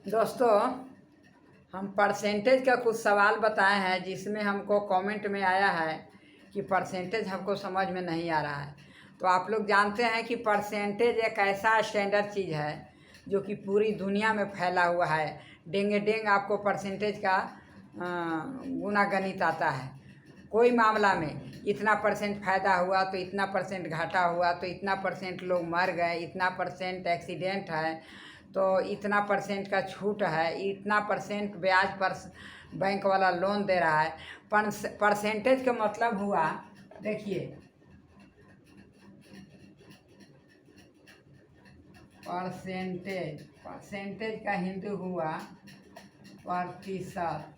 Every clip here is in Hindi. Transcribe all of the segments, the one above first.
दोस्तों, हम परसेंटेज का कुछ सवाल बताए हैं जिसमें हमको कमेंट में आया है कि परसेंटेज हमको समझ में नहीं आ रहा है। तो आप लोग जानते हैं कि परसेंटेज एक ऐसा स्टैंडर्ड चीज़ है जो कि पूरी दुनिया में फैला हुआ है। डेंगे डेंग आपको परसेंटेज का गुना गणित आता है। कोई मामला में इतना परसेंट फ़ायदा हुआ तो इतना परसेंट घाटा हुआ, तो इतना परसेंट लोग मर गए, इतना परसेंट एक्सीडेंट है, तो इतना परसेंट का छूट है, इतना परसेंट ब्याज पर बैंक वाला लोन दे रहा है। परसेंटेज का मतलब हुआ, देखिए, परसेंटेज का हिंदी हुआ प्रतिशत।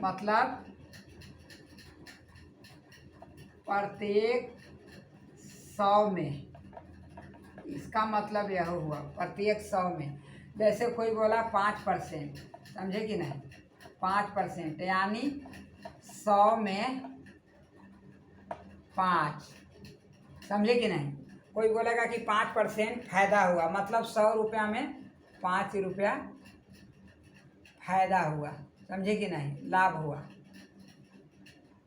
मतलब प्रत्येक 100 में, इसका मतलब यह हुआ प्रत्येक 100 में। जैसे कोई बोला 5%, समझे कि नहीं, 5% यानी 100 में 5, समझे कि नहीं। कोई बोलेगा कि 5% फायदा हुआ, मतलब 100 रुपया में 5 रुपया फायदा हुआ, समझे कि नहीं, लाभ हुआ।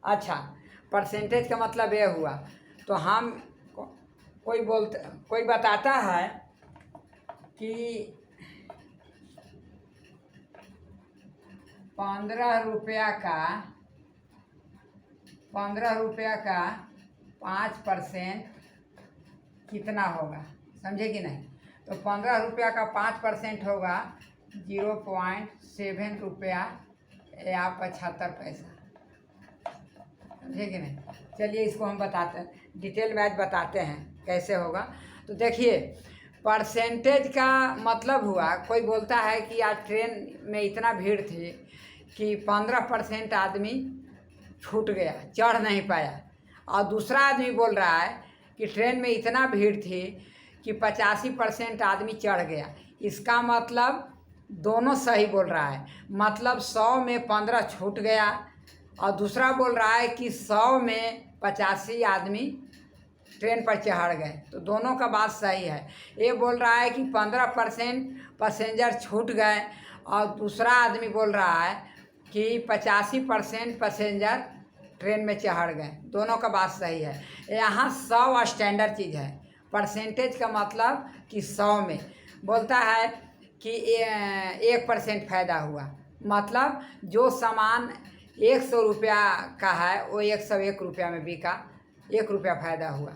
अच्छा, परसेंटेज का मतलब यह हुआ। तो हम कोई बताता है कि 15 रुपया का 5% कितना होगा, समझे कि नहीं। तो 15 रुपया का 5% होगा 0.7 रुपया या 75 पैसा, समझे कि नहीं। चलिए इसको हम बताते हैं, डिटेल में आज बताते हैं कैसे होगा। तो देखिए, परसेंटेज का मतलब हुआ, कोई बोलता है कि आज ट्रेन में इतना भीड़ थी कि 15% आदमी छूट गया, चढ़ नहीं पाया, और दूसरा आदमी बोल रहा है कि ट्रेन में इतना भीड़ थी कि 85% आदमी चढ़ गया। इसका मतलब दोनों सही बोल रहा है, मतलब 100 में 15 छूट गया, और दूसरा बोल रहा है कि 100 में 85 आदमी ट्रेन पर चढ़ गए, तो दोनों का बात सही है। ये बोल रहा है कि 15% पैसेंजर छूट गए, और दूसरा आदमी बोल रहा है कि 85% पैसेंजर ट्रेन में चढ़ गए, दोनों का बात सही है। यहाँ 100 स्टैंडर्ड चीज़ है। परसेंटेज का मतलब कि 100 में बोलता है कि 1% फ़ायदा हुआ, मतलब जो सामान 100 रुपया का है वो 101 रुपया में बिका, 1 रुपया फ़ायदा हुआ।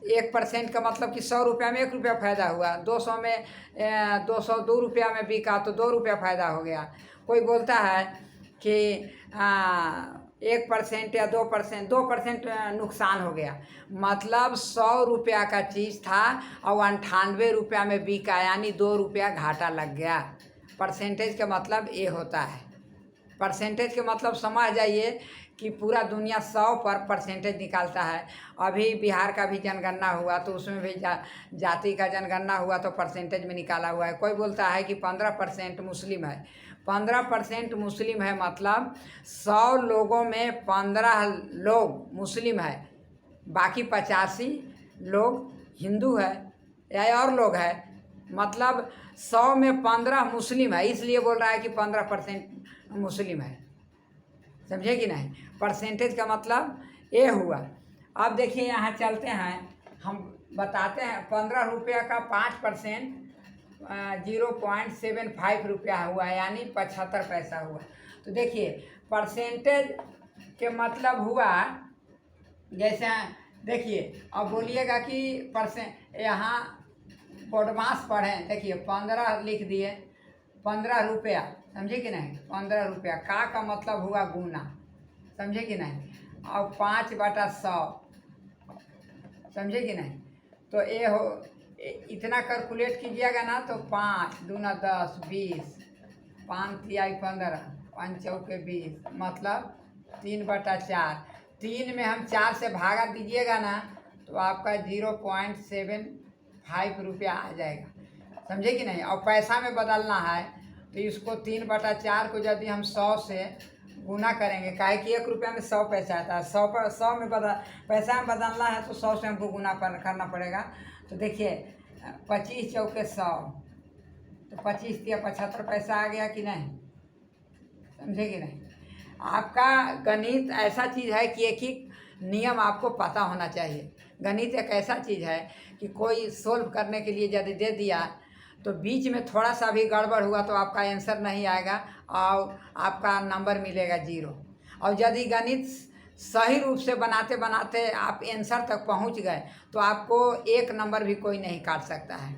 1% का मतलब कि 100 रुपया में 1 रुपया फ़ायदा हुआ। 200 में 202 रुपया में बिका तो 2 रुपया फ़ायदा हो गया। कोई बोलता है कि 1% या 2% नुकसान हो गया, मतलब 100 रुपया का चीज़ था और 98 रुपया में बिका, यानी 2 रुपया घाटा लग गया। परसेंटेज का मतलब ये होता है। परसेंटेज के मतलब समझ जाइए कि पूरा दुनिया 100 पर परसेंटेज निकालता है। अभी बिहार का भी जनगणना हुआ तो उसमें भी जाति का जनगणना हुआ तो परसेंटेज में निकाला हुआ है। कोई बोलता है कि 15% मुस्लिम है। 15% मुस्लिम है मतलब 100 लोगों में 15 लोग मुस्लिम है, बाकी 85 लोग हिंदू है या और लोग है, मतलब 100 में 15 मुस्लिम है, इसलिए बोल रहा है कि 15% मुस्लिम है, समझे कि नहीं। परसेंटेज का मतलब ये हुआ। अब देखिए यहाँ चलते हैं, हम बताते हैं 15 रुपया का 5% 0.75 रुपया हुआ, यानी 75 पैसा हुआ। तो देखिए परसेंटेज के मतलब हुआ, जैसे देखिए, अब बोलिएगा कि यहाँ बदमाश पढ़ें, देखिए 15 लिख दिए, 15 रुपया, समझे कि नहीं। 15 रुपया का मतलब हुआ गुना, समझे कि नहीं, और 5/100, समझे कि नहीं। तो ये हो, इतना कैलकुलेट कीजिएगा ना तो 5 दूना 10, 20, 5 तिहाई 15, 5 चौके 20, मतलब 3/4। 3 में हम 4 से भागा दीजिएगा ना तो आपका 0.75 रुपया आ जाएगा, समझे कि नहीं। और पैसा में बदलना है तो इसको 3/4 को यदि हम 100 से गुना करेंगे, काहे कि 1 रुपया में 100 पैसा आता है, 100 में पैसा में बदलना है तो 100 से हमको गुना करना पड़ेगा। तो देखिए 25 चौके 100, तो 25 या 75 पैसा आ गया कि नहीं, समझे कि नहीं। आपका गणित ऐसा चीज़ है कि एक एक नियम आपको पता होना चाहिए। गणित एक ऐसा चीज़ है कि कोई सोल्व करने के लिए यदि दे दिया तो बीच में थोड़ा सा भी गड़बड़ हुआ तो आपका आंसर नहीं आएगा और आपका नंबर मिलेगा 0। और यदि गणित सही रूप से बनाते बनाते आप आंसर तक पहुंच गए तो आपको 1 नंबर भी कोई नहीं काट सकता है,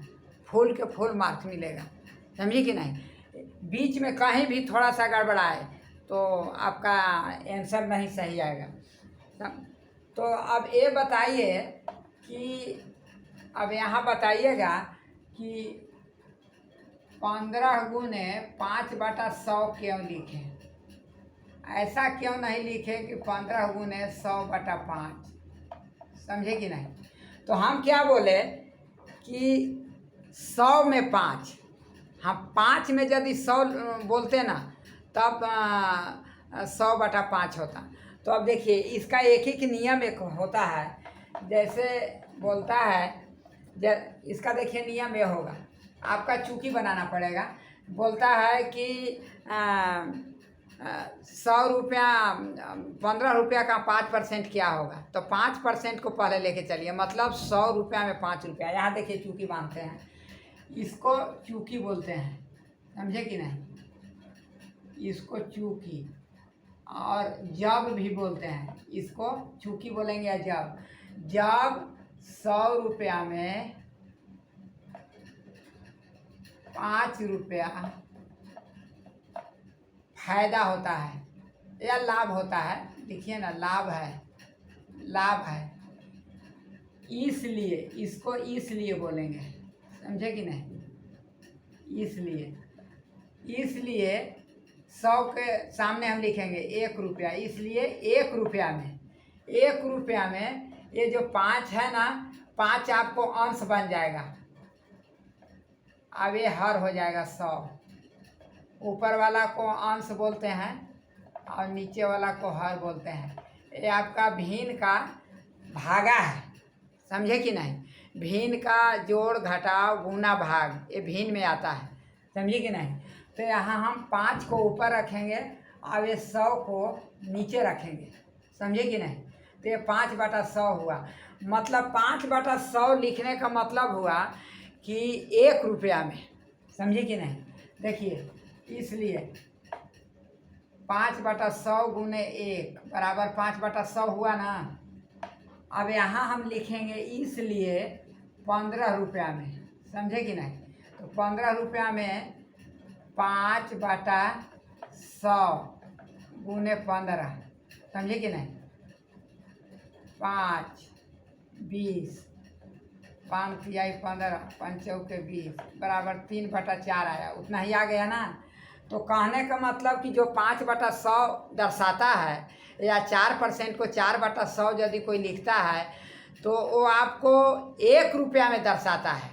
फुल के फुल मार्क्स मिलेगा, समझिए कि नहीं। बीच में कहीं भी थोड़ा सा गड़बड़ाए तो आपका आंसर नहीं सही आएगा। तो अब ये बताइए कि अब यहाँ बताइएगा कि 15 गुने 5/100 क्यों लिखें। ऐसा क्यों नहीं लिखे कि 15 गुने 100/5, समझे कि नहीं। तो हम क्या बोले कि 100 में 5, हम 5 में यदि 100 बोलते ना तब 100/5 होता। तो अब देखिए इसका एक ही नियम एक होता है, जैसे बोलता है इसका देखिए नियम ये होगा, आपका चूकी बनाना पड़ेगा। बोलता है कि 100 रुपया 15 रुपया का 5% क्या होगा, तो 5% को पहले लेके चलिए, मतलब 100 रुपया में 5 रुपया। यहाँ देखिए चूकी बांधते हैं, इसको चूकी बोलते हैं, समझे कि नहीं, इसको चूकी। और जब भी बोलते हैं, इसको चूकी बोलेंगे या जब 100 रुपया में 5 रुपया फायदा होता है या लाभ होता है, देखिए ना लाभ है, इसलिए इसको इसलिए बोलेंगे, समझे कि नहीं। इसलिए 100 के सामने हम लिखेंगे 1 रुपया, इसलिए 1 रुपया में ये जो 5 है ना, 5 आपको अंश बन जाएगा। अब ये हर हो जाएगा 100, ऊपर वाला को अंश बोलते हैं और नीचे वाला को हर बोलते हैं। ये आपका भिन्न का भागा है, समझे कि नहीं। भिन्न का जोड़ घटाव गुना भाग ये भिन्न में आता है, समझे कि नहीं। तो यहाँ हम 5 को ऊपर रखेंगे और ये 100 को नीचे रखेंगे, समझे कि नहीं। तो ये 5/100 हुआ, मतलब 5/100 लिखने का मतलब हुआ कि 1 रुपया में, समझे कि नहीं। देखिए इसलिए 5/100 गुने 1 बराबर 5/100 हुआ ना। अब यहाँ हम लिखेंगे इसलिए 15 रुपया में, समझे कि नहीं। तो 15 रुपया में 5/100 गुने 15, समझे कि नहीं। 5 20, 5 तिहाई 15, 5 चौके 20 बराबर 3/4 आया, उतना ही आ गया ना। तो कहने का मतलब कि जो 5/100 दर्शाता है या 4% को 4/100 यदि कोई लिखता है तो वो आपको 1 रुपया में दर्शाता है,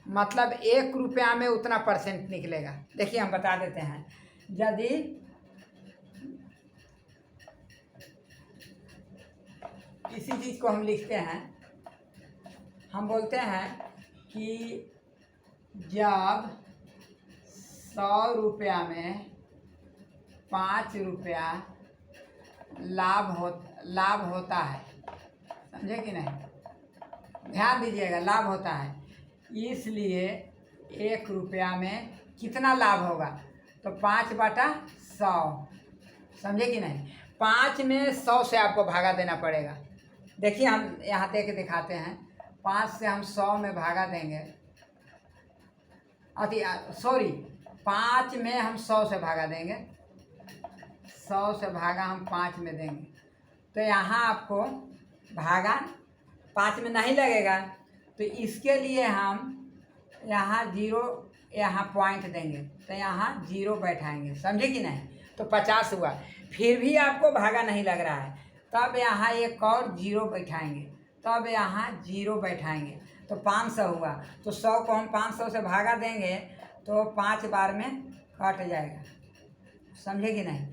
मतलब 1 रुपया में उतना % निकलेगा। देखिए हम बता देते हैं, यदि इसी चीज़ को हम लिखते हैं, हम बोलते हैं कि जब 100 रुपया में 5 रुपया लाभ होता है, समझे कि नहीं। ध्यान दीजिएगा, लाभ होता है, इसलिए 1 रुपया में कितना लाभ होगा, तो 5/100, समझे कि नहीं। 5 में 100 से आपको भागा देना पड़ेगा। देखिए हम यहाँ दे के दिखाते हैं, 5 से हम 100 में भागा देंगे, 5 में हम 100 से भागा देंगे, 100 से भागा हम 5 में देंगे, तो यहाँ आपको भागा 5 में नहीं लगेगा। तो इसके लिए हम यहाँ 0 यहाँ पॉइंट देंगे, तो यहाँ 0 बैठाएंगे, समझे कि नहीं। तो 50 हुआ, फिर भी आपको भागा नहीं लग रहा है, तब यहाँ एक और 0 बैठाएंगे, तब यहाँ 0 बैठाएंगे, तो 500 हुआ। तो 100 को हम 500 से भागा देंगे तो 5 बार में कट जाएगा, समझे कि नहीं।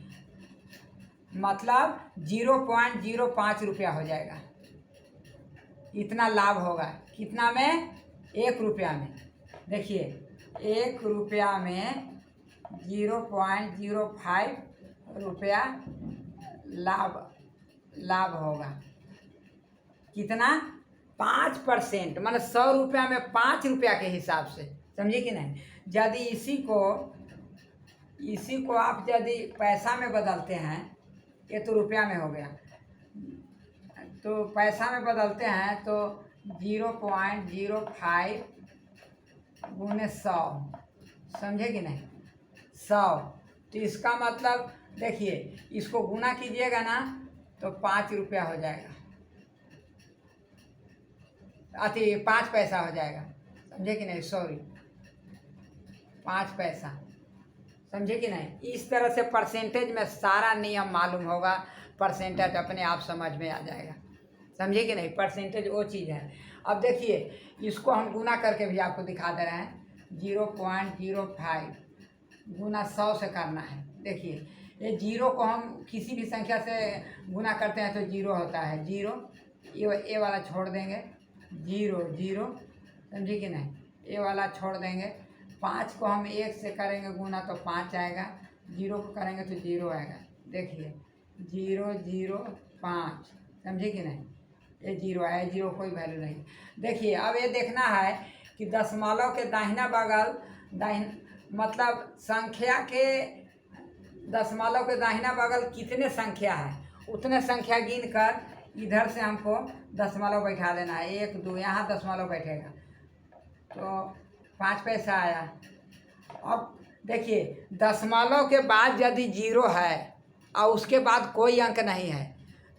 मतलब 0.05 रुपया हो जाएगा, इतना लाभ होगा। कितना में, 1 रुपया में। देखिए 1 रुपया में 0.05 रुपया लाभ होगा। कितना? 5%, मतलब 100 रुपया में 5 रुपया के हिसाब से, समझे कि नहीं। यदि इसी को आप यदि पैसा में बदलते हैं, ये तो रुपया में हो गया, तो पैसा में बदलते हैं तो 0.05 गुने 100, समझे कि नहीं, 100। तो इसका मतलब देखिए, इसको गुना कीजिएगा ना तो 5 रुपया हो जाएगा, अति 5 पैसा हो जाएगा, समझे कि नहीं, सॉरी 5 पैसा, समझे कि नहीं। इस तरह से परसेंटेज में सारा नियम मालूम होगा, परसेंटेज अपने आप समझ में आ जाएगा, समझे कि नहीं। परसेंटेज वो चीज़ है। अब देखिए, इसको हम गुना करके भी आपको दिखा दे रहे हैं। 0.05 गुना 100 से करना है। देखिए, ये 0 को हम किसी भी संख्या से गुना करते हैं तो 0 होता है, 0, ये वाला छोड़ देंगे, 0 0, समझे कि नहीं, ये वाला छोड़ देंगे। 5 को हम 1 से करेंगे गुना तो 5 आएगा, 0 को करेंगे तो 0 आएगा। देखिए 0 0 5, समझे कि नहीं, ये 0 आया, 0 कोई वैल्यू नहीं। देखिए, अब ये देखना है कि दशमलव के दाहिना बगल मतलब संख्या के दशमलव के दाहिना बगल कितने संख्या है, उतने संख्या गिन कर इधर से हमको दशमलव बैठा देना है। 1 2, यहाँ दशमलव बैठेगा तो 5 पैसा आया। अब देखिए, दशमलव के बाद यदि 0 है और उसके बाद कोई अंक नहीं है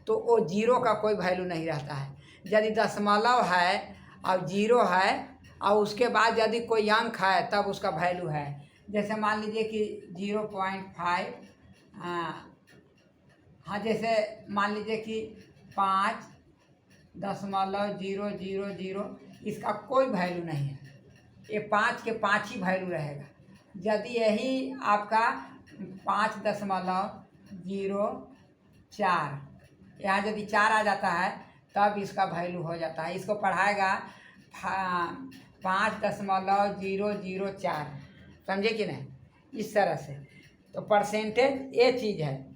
तो वो 0 का कोई वैल्यू नहीं रहता है। यदि दशमलव है और 0 है और उसके बाद यदि कोई अंक है तब उसका वैल्यू है। जैसे मान लीजिए कि 0.5, हाँ जैसे मान लीजिए कि 5.000, इसका कोई वैल्यू नहीं है, ये 5 के 5 ही वैल्यू रहेगा। यदि यही आपका 5.04, यहाँ यदि 4 आ जाता है तब इसका वैल्यू हो जाता है। इसको पढ़ाएगा 5.004, समझे कि नहीं, इस तरह से। तो परसेंटेज ये चीज़ है।